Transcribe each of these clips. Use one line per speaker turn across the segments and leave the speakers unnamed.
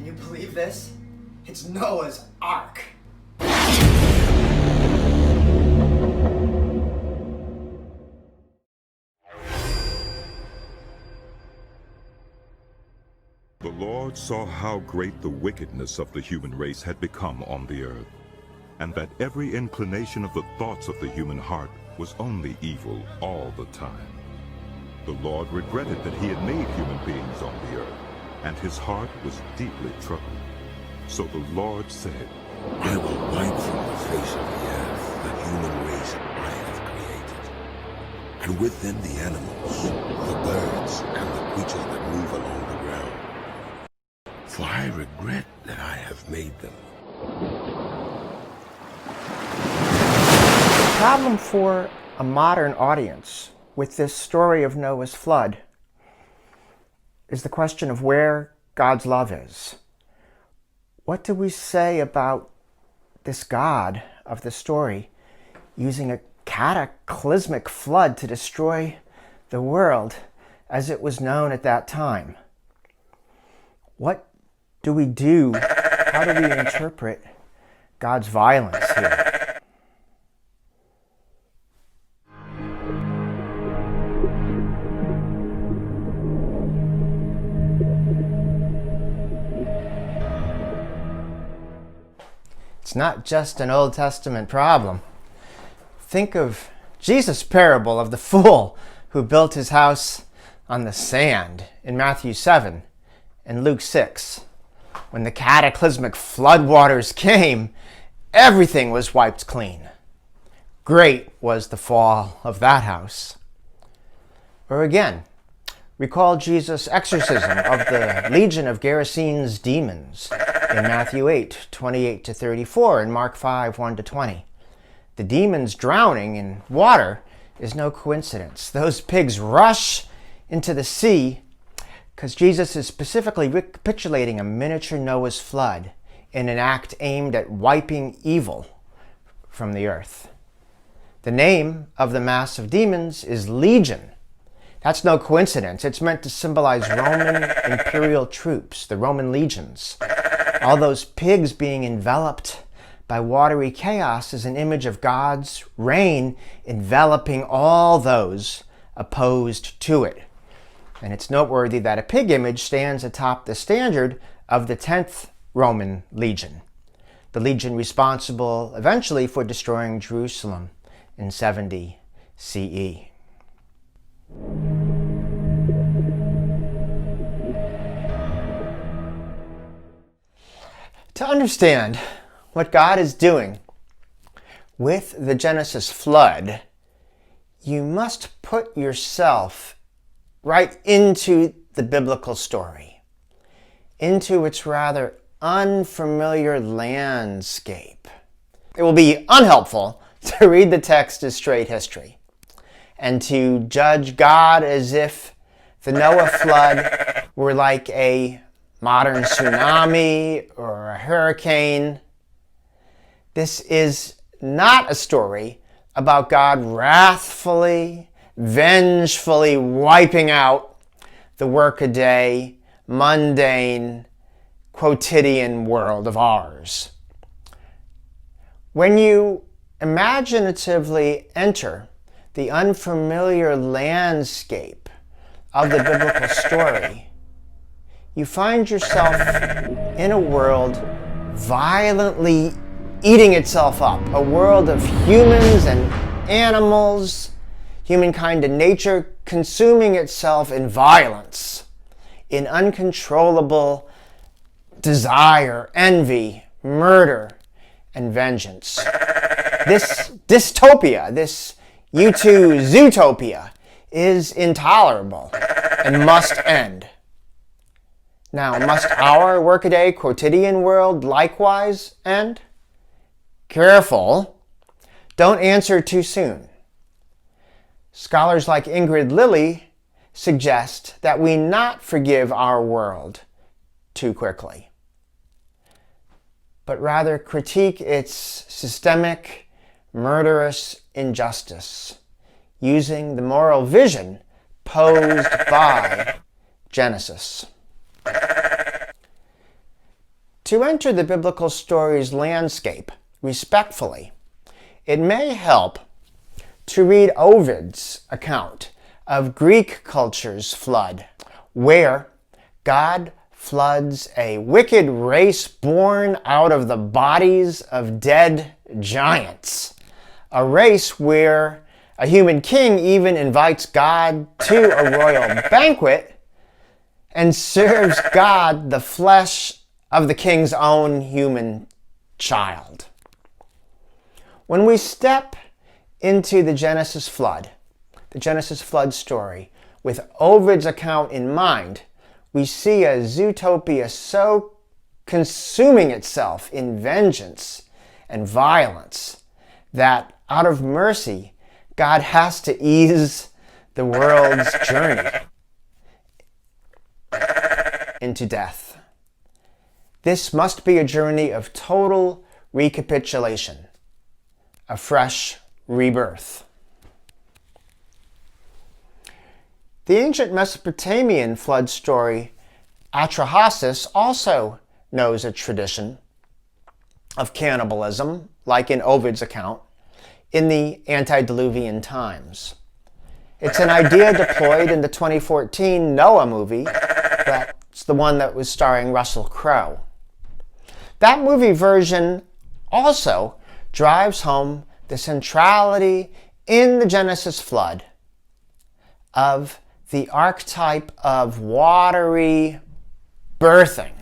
you believe this? It's Noah's Ark.
The Lord saw how great the wickedness of the human race had become on the earth, and that every inclination of the thoughts of the human heart was only evil all the time. The Lord regretted that he had made human beings on the earth, and his heart was deeply troubled. So the Lord said,
I will wipe from the face of the earth the human race I have created, and with them the animals, the birds, and the creatures that move along the ground. For I regret that I have made them.
The problem for a modern audience with this story of Noah's flood is the question of where God's love is. What do we say about this God of the story using a cataclysmic flood to destroy the world as it was known at that time? What do we do? How do we interpret God's violence here? It's not just an Old Testament problem. Think of Jesus' parable of the fool who built his house on the sand in Matthew 7 and Luke 6. When the cataclysmic floodwaters came, everything was wiped clean. Great was the fall of that house. Or again, recall Jesus' exorcism of the legion of Gerasenes demons in Matthew 8, 28-34 and Mark 5, 1-20. The demons drowning in water is no coincidence. Those pigs rush into the sea because Jesus is specifically recapitulating a miniature Noah's flood in an act aimed at wiping evil from the earth. The name of the mass of demons is Legion. That's no coincidence. It's meant to symbolize Roman imperial troops, the Roman legions. All those pigs being enveloped by watery chaos is an image of God's reign enveloping all those opposed to it. And it's noteworthy that a pig image stands atop the standard of the 10th Roman legion, the legion responsible eventually for destroying Jerusalem in 70 CE. To understand what God is doing with the Genesis flood, you must put yourself right into the biblical story, into its rather unfamiliar landscape. It will be unhelpful to read the text as straight history and to judge God as if the Noah flood were like a modern tsunami or a hurricane. This is not a story about God wrathfully, vengefully wiping out the workaday, mundane, quotidian world of ours. When you imaginatively enter the unfamiliar landscape of the biblical story, you find yourself in a world violently eating itself up, a world of humans and animals, humankind and nature consuming itself in violence, in uncontrollable desire, envy, murder, and vengeance. This dystopia, this U2 Zootopia, is intolerable and must end. Now, must our workaday quotidian world likewise end? Careful, don't answer too soon. Scholars like Ingrid Lilly suggest that we not forgive our world too quickly, but rather critique its systemic, murderous injustice using the moral vision posed by Genesis. To enter the biblical story's landscape respectfully, it may help to read Ovid's account of Greek culture's flood, where God floods a wicked race born out of the bodies of dead giants. A race where a human king even invites God to a royal banquet and serves God the flesh of the king's own human child. When we step into the Genesis flood story, with Ovid's account in mind, we see a Zootopia so consuming itself in vengeance and violence that out of mercy, God has to ease the world's journey into death. This must be a journey of total recapitulation, a fresh rebirth. The ancient Mesopotamian flood story, Atrahasis, also knows a tradition of cannibalism, like in Ovid's account, in the antediluvian times. It's an idea deployed in the 2014 Noah movie. That's the one that was starring Russell Crowe. That movie version also drives home the centrality in the Genesis flood of the archetype of watery birthing.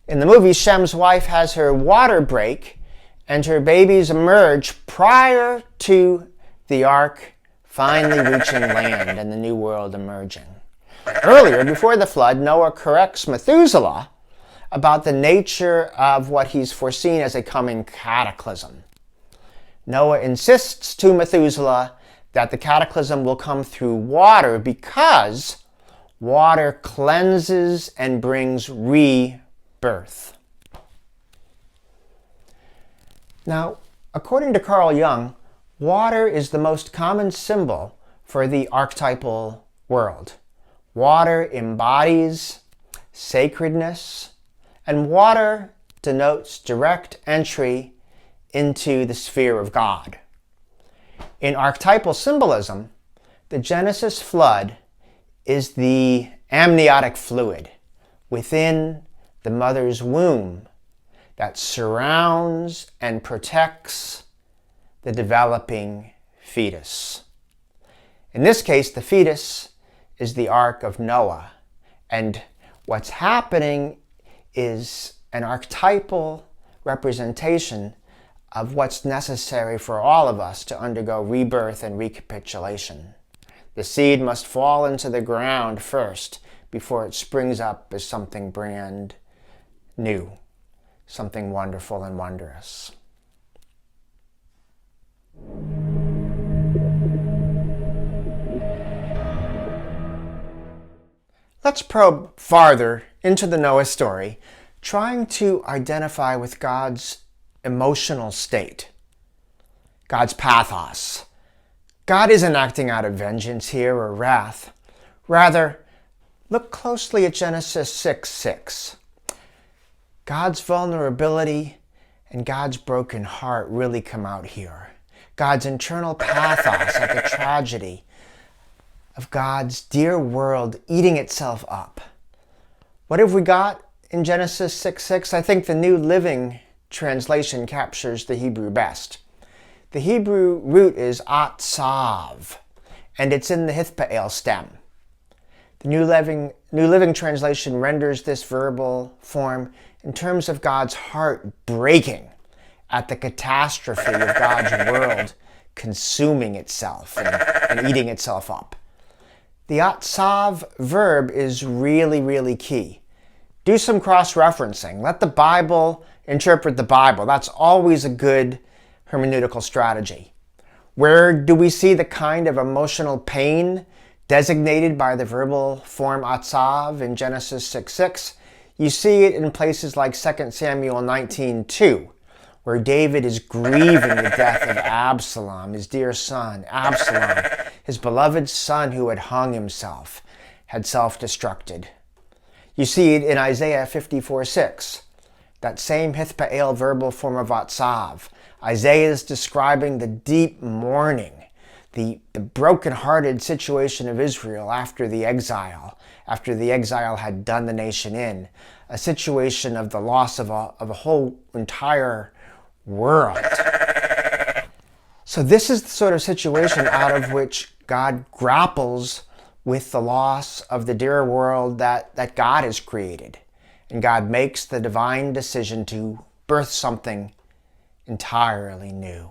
In the movie, Shem's wife has her water break and her babies emerge prior to the ark finally reaching land and the new world emerging. Earlier, before the flood, Noah corrects Methuselah about the nature of what he's foreseen as a coming cataclysm. Noah insists to Methuselah that the cataclysm will come through water because water cleanses and brings rebirth. Now, according to Carl Jung, water is the most common symbol for the archetypal world. Water embodies sacredness, and water denotes direct entry into the sphere of God. In archetypal symbolism, the Genesis flood is the amniotic fluid within the mother's womb that surrounds and protects the developing fetus. In this case, the fetus is the Ark of Noah, and what's happening is an archetypal representation of what's necessary for all of us to undergo rebirth and recapitulation. The seed must fall into the ground first before it springs up as something brand new, something wonderful and wondrous. Let's probe farther into the Noah story, trying to identify with God's emotional state, God's pathos. God isn't acting out of vengeance here or wrath. Rather, look closely at Genesis 6:6. God's vulnerability and God's broken heart really come out here. God's internal pathos at the tragedy of God's dear world eating itself up. What have we got in Genesis 6:6? I think the New Living Translation captures the Hebrew best. The Hebrew root is atzav, and it's in the hithpael stem. The New Living Translation renders this verbal form in terms of God's heart breaking at the catastrophe of God's world consuming itself and eating itself up. The atzav verb is really, really key. Do some cross-referencing. Let the Bible interpret the Bible. That's always a good hermeneutical strategy. Where do we see the kind of emotional pain designated by the verbal form atzav in Genesis 6:6? You see it in places like 2 Samuel 19:2, where David is grieving the death of Absalom, his dear son, Absalom, his beloved son who had hung himself, had self-destructed. You see it in Isaiah 54:6, that same Hithpael verbal form of Vatsav. Isaiah is describing the deep mourning, the broken-hearted situation of Israel after the exile had done the nation in, a situation of the loss of a whole entire world. So this is the sort of situation out of which God grapples with the loss of the dear world that God has created. And God makes the divine decision to birth something entirely new.